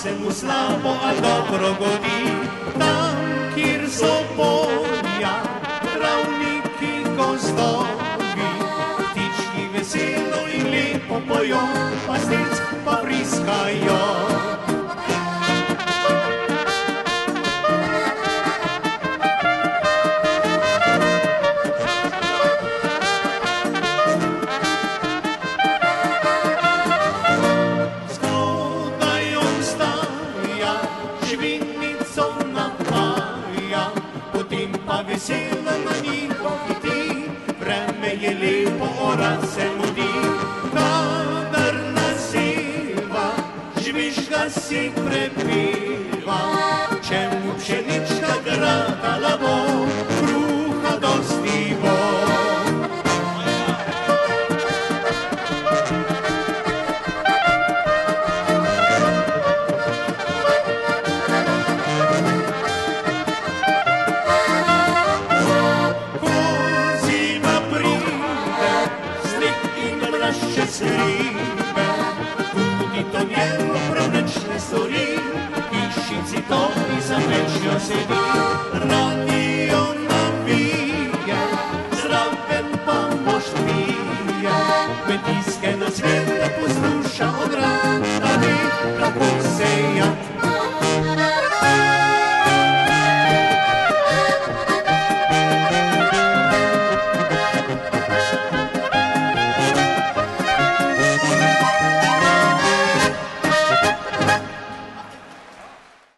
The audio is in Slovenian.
Se mu slabo, a dobro godi, tam, kjer so polja, travniki, gozdovi, ptički veselo in lepo pojo, pastirc pa vriskajo. Vesela na njih pohiti, vreme je lepo, ora se